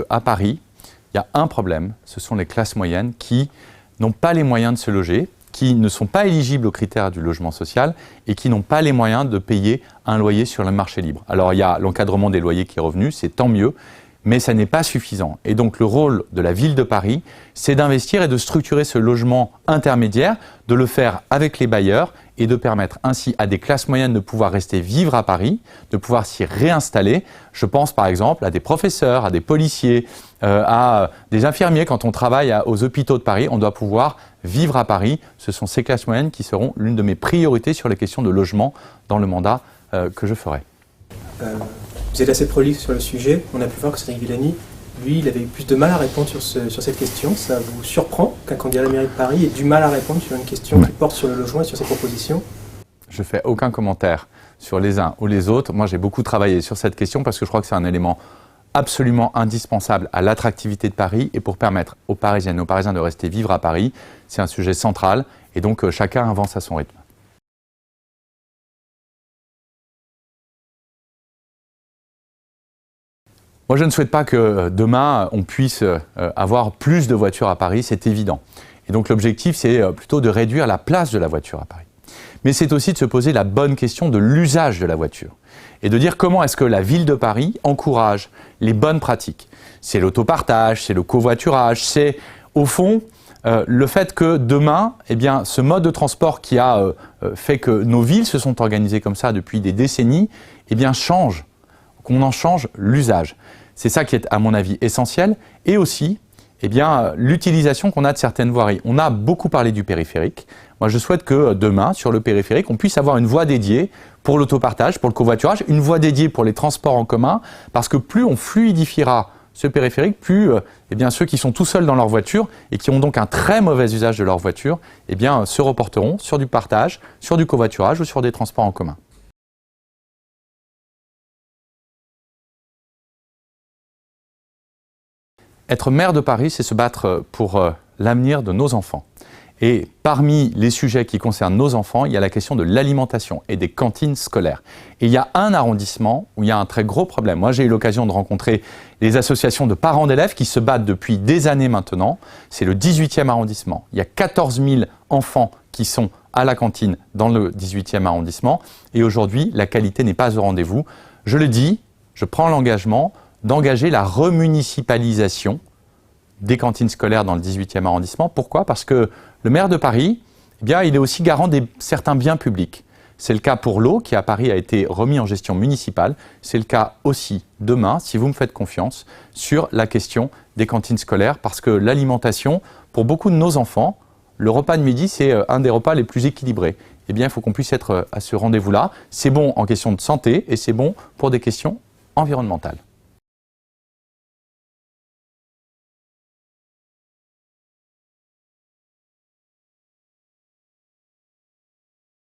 À Paris, il y a un problème, ce sont les classes moyennes qui n'ont pas les moyens de se loger, qui ne sont pas éligibles aux critères du logement social et qui n'ont pas les moyens de payer un loyer sur le marché libre. Alors il y a l'encadrement des loyers qui est revenu, c'est tant mieux, mais ça n'est pas suffisant. Et donc le rôle de la ville de Paris, c'est d'investir et de structurer ce logement intermédiaire, de le faire avec les bailleurs et de permettre ainsi à des classes moyennes de pouvoir rester vivre à Paris, de pouvoir s'y réinstaller. Je pense par exemple à des professeurs, à des policiers, à des infirmiers. Quand on travaille aux hôpitaux de Paris, on doit pouvoir vivre à Paris. Ce sont ces classes moyennes qui seront l'une de mes priorités sur les questions de logement dans le mandat que je ferai. Vous êtes assez prolixe sur le sujet. On a pu voir que Cédric Villani, lui, il avait eu plus de mal à répondre sur cette question. Ça vous surprend qu'un candidat à la mairie de Paris ait du mal à répondre sur une question qui porte sur le logement et sur ses propositions? Je ne fais aucun commentaire sur les uns ou les autres. Moi, j'ai beaucoup travaillé sur cette question parce que je crois que c'est un élément absolument indispensable à l'attractivité de Paris et pour permettre aux Parisiennes et aux Parisiens de rester vivre à Paris. C'est un sujet central et donc chacun avance à son rythme. Moi, je ne souhaite pas que demain, on puisse avoir plus de voitures à Paris, c'est évident. Et donc l'objectif, c'est plutôt de réduire la place de la voiture à Paris. Mais c'est aussi de se poser la bonne question de l'usage de la voiture. Et de dire comment est-ce que la ville de Paris encourage les bonnes pratiques. C'est l'autopartage, c'est le covoiturage, c'est au fond le fait que demain, eh bien, ce mode de transport qui a fait que nos villes se sont organisées comme ça depuis des décennies, eh bien, change, qu'on en change l'usage. C'est ça qui est, à mon avis, essentiel. Et aussi, eh bien, l'utilisation qu'on a de certaines voiries. On a beaucoup parlé du périphérique. Moi, je souhaite que demain, sur le périphérique, on puisse avoir une voie dédiée pour l'autopartage, pour le covoiturage, une voie dédiée pour les transports en commun, parce que plus on fluidifiera ce périphérique, plus eh bien, ceux qui sont tout seuls dans leur voiture et qui ont donc un très mauvais usage de leur voiture, eh bien, se reporteront sur du partage, sur du covoiturage ou sur des transports en commun. Être maire de Paris, c'est se battre pour l'avenir de nos enfants. Et parmi les sujets qui concernent nos enfants, il y a la question de l'alimentation et des cantines scolaires. Et il y a un arrondissement où il y a un très gros problème. Moi, j'ai eu l'occasion de rencontrer les associations de parents d'élèves qui se battent depuis des années maintenant. C'est le 18e arrondissement. Il y a 14 000 enfants qui sont à la cantine dans le 18e arrondissement. Et aujourd'hui, la qualité n'est pas au rendez-vous. Je le dis, je prends l'engagement d'engager la remunicipalisation des cantines scolaires dans le 18e arrondissement. Pourquoi? Parce que le maire de Paris, eh bien, il est aussi garant de certains biens publics. C'est le cas pour l'eau qui à Paris a été remis en gestion municipale. C'est le cas aussi demain, si vous me faites confiance, sur la question des cantines scolaires. Parce que l'alimentation, pour beaucoup de nos enfants, le repas de midi, c'est un des repas les plus équilibrés. Eh bien, il faut qu'on puisse être à ce rendez-vous-là. C'est bon en question de santé et c'est bon pour des questions environnementales.